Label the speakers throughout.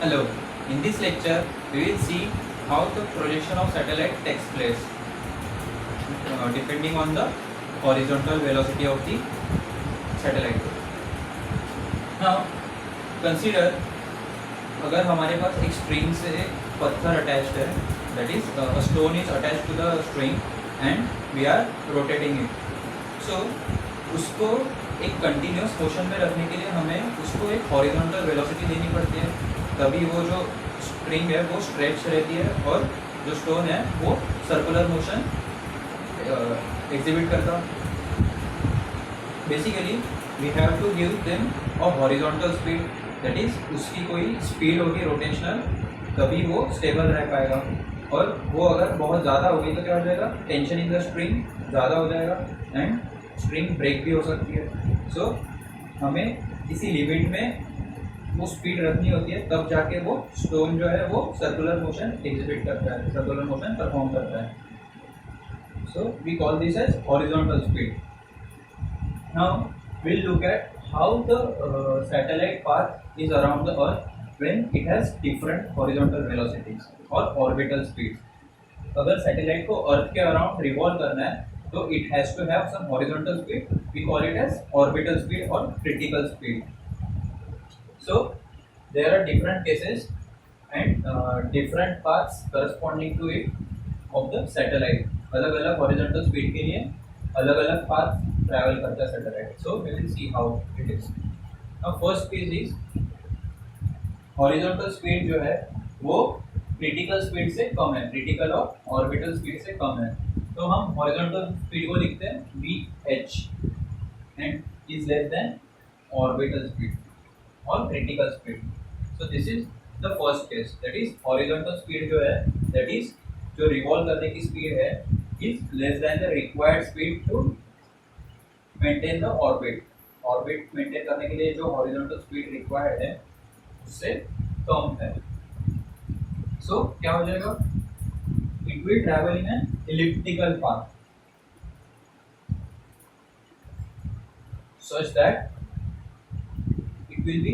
Speaker 1: Hello, in this lecture we will see how the projection of satellite takes place depending on the horizontal velocity of the satellite. Now consider अगर हमारे पास एक string से पत्थर attached है, that is a stone is attached to the string and we are rotating it. So उसको एक continuous motion में रखने के लिए हमें उसको एक हॉरिजॉन्टल वेलोसिटी देनी पड़ती है, तभी वो जो स्ट्रिंग है वो स्ट्रेच रहती है और जो स्टोन है वो सर्कुलर मोशन एग्जिबिट करता. Basically we have to give them a horizontal speed, that is उसकी कोई स्पीड होगी रोटेशनल, तभी वो स्टेबल रह पाएगा. और वो अगर बहुत ज़्यादा होगी तो क्या हो जाएगा, टेंशन इन द स्ट्रिंग ज़्यादा हो जाएगा एंड स्ट्रिंग ब्रेक भी हो सकती है. सो हमें किसी लिमिट में वो स्पीड रखनी होती है, तब जाके वो स्टोन जो है वो सर्कुलर मोशन एग्जिबिट करता है, सर्कुलर मोशन परफॉर्म करता है. So we call this as horizontal speed. Now we'll look at how the satellite path is around the earth when it has different horizontal velocities or orbital speeds. अगर satellite को earth के around revolve करना है तो it has to have some horizontal speed, we call it as orbital speed और critical speed. So there are different cases and different paths corresponding to it of the satellite. अलग अलग horizontal speed के लिए अलग अलग path travel करता है satellite. So we will see how it is. Now first case is horizontal speed जो है वो क्रिटिकल स्पीड से कम है, क्रिटिकल और ऑर्बिटल स्पीड से कम है. तो हम हॉरिजॉन्टल स्पीड को लिखते हैं VH and is less than orbital speed और critical speed. So this is the first case, that is horizontal speed जो है, दैट इज जो रिवॉल्व करने की स्पीड है, is less than the required speed to maintain the orbit. Orbit maintain करने के लिए जो हॉरिजॉन्टल स्पीड रिक्वायर्ड है उससे कम है. सो क्या हो जाएगा, it will travel in an elliptical path such that it will be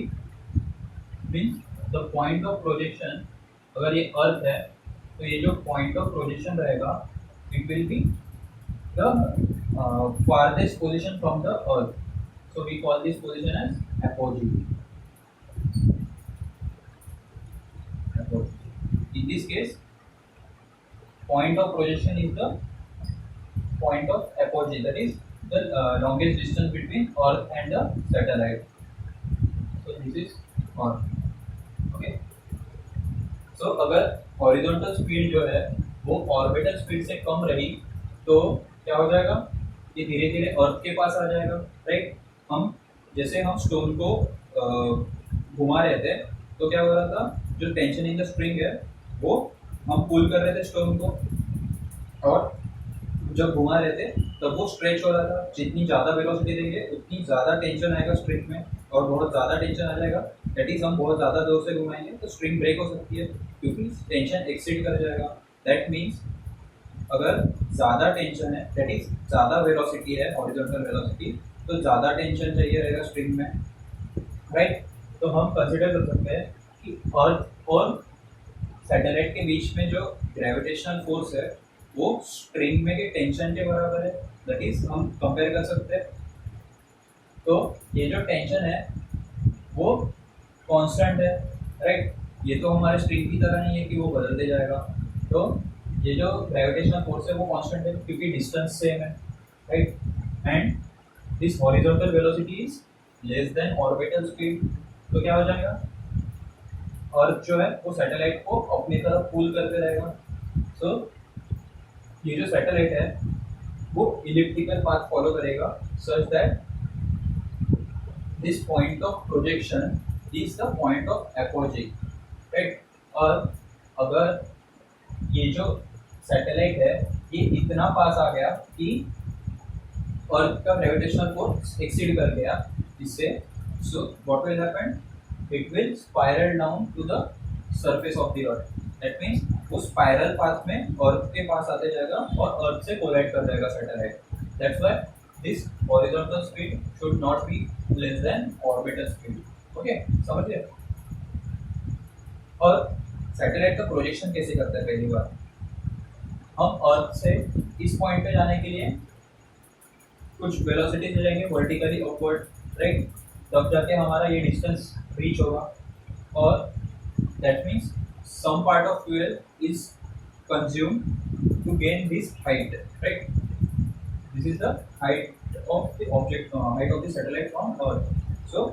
Speaker 1: means the point of projection. अगर ये अर्थ है तो ये जो पॉइंट ऑफ प्रोजेक्शन रहेगा, it will B the farthest position from the earth. So we call this position as apogee. In this case, point of projection is the point of apogee, that is the longest distance between earth and the satellite. So this is earth. Okay. So अगर horizontal speed जो है वो orbital speed से कम रही तो क्या हो जाएगा, ये धीरे धीरे अर्थ के पास आ जाएगा. राइट. हम जैसे हम स्टोन को घुमा रहे थे तो क्या हो रहा था, जो टेंशन इन द स्प्रिंग है वो हम पुल कर रहे थे स्टोन को, और जब घुमा रहे थे तब वो स्ट्रेच हो रहा था. जितनी ज़्यादा वेलोसिटी देंगे उतनी ज़्यादा टेंशन आएगा स्प्रिंग में, और बहुत ज़्यादा टेंशन आ जाएगा, दैट इज हम बहुत ज़्यादा जोर से घुमाएंगे तो स्प्रिंग ब्रेक हो सकती है क्योंकि टेंशन एक्सीड कर जाएगा. दैट मीन्स अगर ज़्यादा टेंशन है, दैट इज ज़्यादा वेलोसिटी है, हॉरिजॉन्टल वेलोसिटी, तो ज़्यादा टेंशन चाहिए रहेगा स्ट्रिंग में. राइट. तो हम कंसिडर कर सकते हैं कि अर्थ और सैटेलाइट के बीच में जो ग्रेविटेशनल फोर्स है वो स्ट्रिंग में के टेंशन के बराबर है, दैट इज हम कंपेयर कर सकते हैं. तो ये जो टेंशन है वो कांस्टेंट है. राइट. ये तो हमारे स्ट्रिंग की तरह नहीं है कि वो बदलते जाएगा. तो ये जो ग्रेविटेशनल फोर्स है वो कांस्टेंट है क्योंकि डिस्टेंस सेम है. Right. And this horizontal velocity is less than orbital speed. तो क्या हो जाएगा, अर्थ जो है वो सैटेलाइट को अपनी तरफ पुल करते रहेगा. सो ये जो सैटेलाइट है वो इलिप्टिकल पाथ फॉलो करेगा such that this point of projection is the point of apogee. Right. और अगर ये जो सैटेलाइट है ये इतना पास आ गया कि अर्थ का ग्रेविटेशनल फोर्स एक्सीड कर गया इससे, so what will happen, it will spiral down to the surface of the earth. That means वो स्पाइरल पाथ में अर्थ के पास आते जाएगा और अर्थ से कोलाइड कर जाएगा satellite. That's why this horizontal speed should not be less than orbital speed. Okay, समझ गए. और सैटेलाइट का प्रोजेक्शन कैसे करता है? पहली बार हम अर्थ से इस पॉइंट पे जाने के लिए कुछ वेलोसिटी से जाएंगे वर्टिकली अपवर्ड, राइट? तब जाके हमारा ये डिस्टेंस रीच होगा और that means some part of fuel is consumed to gain this height, right? This is the height of the object, height of the satellite from Earth. So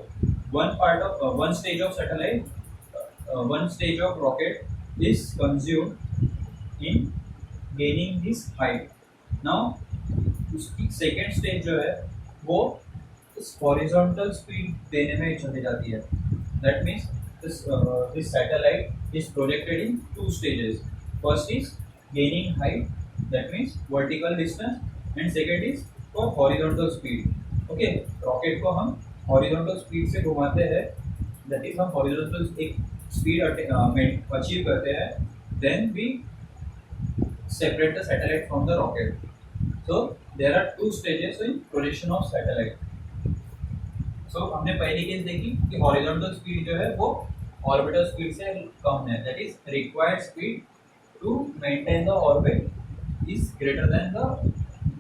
Speaker 1: one stage of satellite, one stage of rocket is consumed in gaining this height. Now उसकी second stage जो है वो इस horizontal speed देने में चली जाती है. That means this satellite is projected in two stages. First is gaining height, that means vertical distance, and second is for horizontal speed. Okay, rocket को हम horizontal speed से घुमाते हैं, that is हम horizontal एक speed achieve करते हैं, then we separate the satellite from the rocket. So there are two stages in projection of satellite. So हमने पहली केस देखी कि हॉरिजॉन्टल स्पीड जो है वो ऑर्बिटल स्पीड से कम है, that is required speed to maintain the orbit is greater than the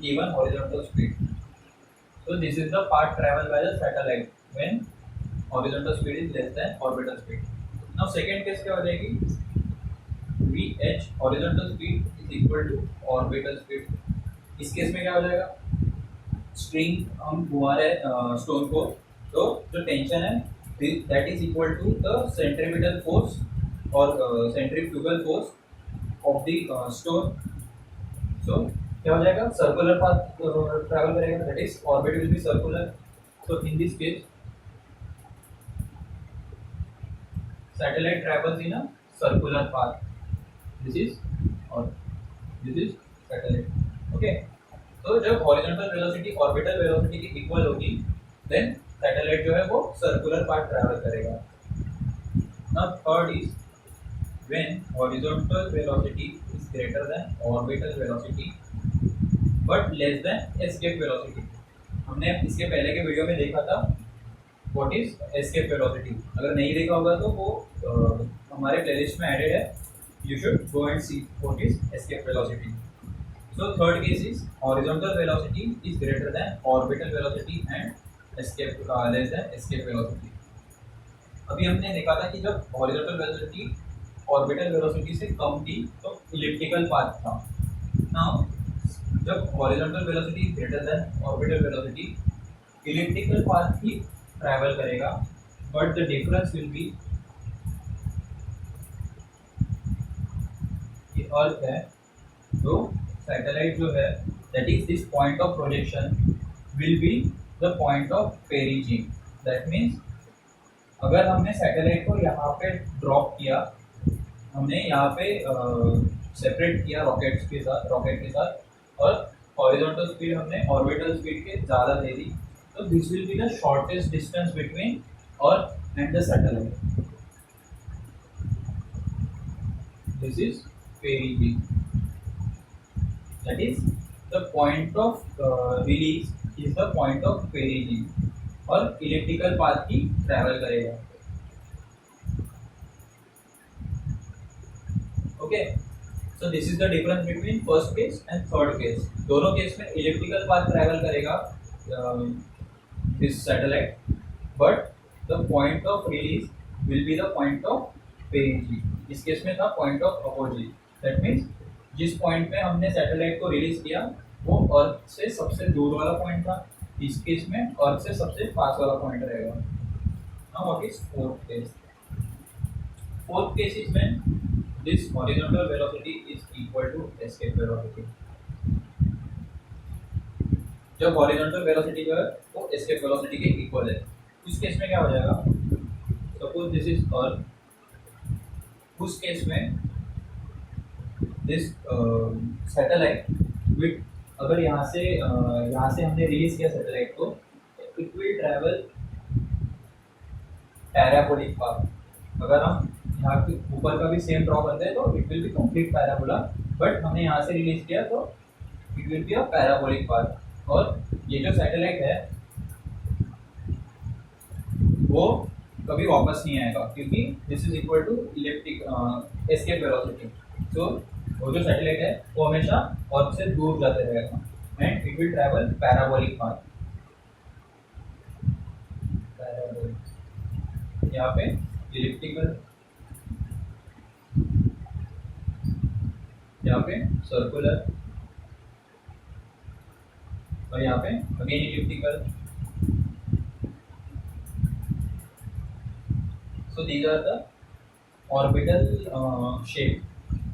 Speaker 1: given horizontal speed. So this is the path travel by the satellite when horizontal speed is less than orbital speed. Now second case क्या हो जाएगी? VH horizontal speed is equal to orbital speed. इस case में क्या हो जाएगा? String हम घुमा रहे स्टोन को, तो जो टेंशन है that is equal to the centripetal force और centrifugal force of the stone. So क्या हो जाएगा? सर्कुलर पाथ ट्रैवल करेगा, that is orbit will be circular. So in this case satellite travels in a circular path. This is satellite. Okay, तो जब horizontal velocity orbital velocity की equal होगी then satellite जो है वो सर्कुलर पाथ ट्रैवल करेगा. Now third is when horizontal velocity is greater then orbital velocity but less than escape velocity. हमने इसके पहले के वीडियो में देखा था व्हाट इज एस्केप वेलोसिटी. अगर नहीं देखा होगा तो वो हमारे प्लेलिस्ट में एडेड है, you should go and see what is escape velocity. So third case is horizontal velocity is greater than orbital velocity and escape less than escape velocity. अभी हमने देखा था कि जब horizontal velocity orbital velocity से कम थी तो elliptical path था. Now जब horizontal velocity is greater than orbital velocity, elliptical path he travel करेगा, but the difference will be कि अर्थ है तो सैटेलाइट जो है that is this point of projection will be the point of perigee. That means अगर हमने satellite को यहाँ पे ड्रॉप किया, हमने यहाँ पे सेपरेट किया रॉकेट के साथ और हॉरिजॉन्टल स्पीड हमने ऑर्बिटल स्पीड के ज़्यादा दे दी, तो this will be the shortest distance between earth and the satellite. This is perigee. That is the point of release is the point of perigee और elliptical path की travel करेगा. Okay, so this is the difference between first case and third case. दोनों case में elliptical path travel करेगा this satellite, but the point of release will be the point of perigee. इस case में था point of apogee. That means जिस point पे हमने satellite को रिलीज किया वो अर्थ से सबसे दूर वाला पॉइंट था, इस केस में अर्थ से सबसे पास वाला पॉइंट रहेगा. Now what is fourth case? Fourth case is when this horizontal velocity is equal to escape velocity. जब हॉरिजॉन्टल वेलोसिटी जो है वो एस्केप वेलोसिटी के इक्वल है, उस केस में क्या हो जाएगा? सपोज दिस इज अर्थ, उस केस में दिस सैटेलाइट विथ, अगर यहाँ से हमने रिलीज किया सैटेलाइट को, it will travel parabolic path. अगर हम यहाँ के ऊपर का भी सेम ड्रॉ करते हैं तो it will B complete parabola, but हमने यहाँ से रिलीज किया तो it will be a parabolic path. और ये जो सैटेलाइट है वो कभी वापस नहीं आएगा, क्योंकि this is equal to elliptic escape velocity. So वो जो सैटेलाइट है वो हमेशा अर्थ से दूर जाते रहेगा and it will travel parabolic path. यहाँ पे इलिप्टिकल, यहाँ पे सर्कुलर, और यहाँ पे again elliptical. So these are the orbital shape.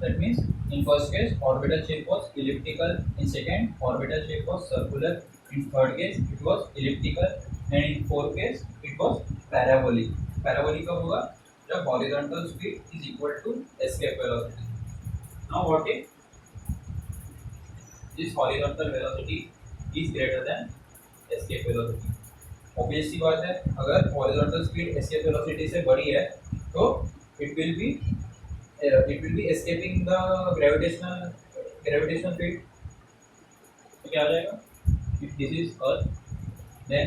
Speaker 1: That means in first case orbital shape was elliptical, in second orbital shape was circular, in third case it was elliptical, and in fourth case it was parabolic. Parabolic कब होगा? जब horizontal speed is equal to escape velocity. Now what if this horizontal velocity is greater than escape velocity? Obvious सी बात है, अगर horizontal speed escape velocity से बड़ी है तो it will be escaping the gravitational field. तो क्या आ जाएगा? If this is earth then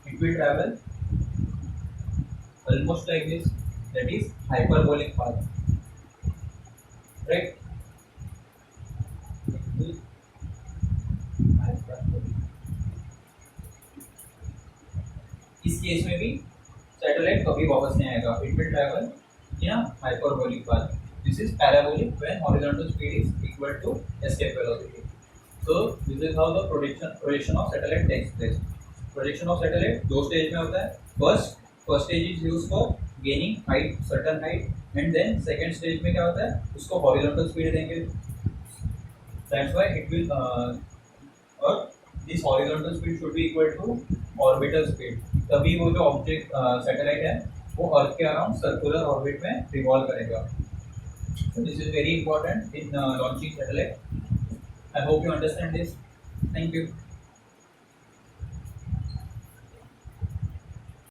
Speaker 1: it will travel almost like this, that is hyperbolic path, right? इस केस में भी सैटेलाइट कभी वापस नहीं आएगा, it will travel in a hyperbolic path. This is parabolic when horizontal speed is equal to escape velocity. So this is how the projection of satellite takes place. Projection of satellite दो stage में होता है। First stage is used for gaining height, certain height, and then second stage में क्या होता है, उसको horizontal speed देंगे। दैट्स व्हाई इट विल और this horizontal speed should be equal to orbital speed. तभी वो जो ऑब्जेक्ट सैटेलाइट है वो अर्थ के अराउंड सर्कुलर ऑर्बिट में रिवॉल्व करेगा। So this is very important in launching satellite. I hope you understand this. Thank you.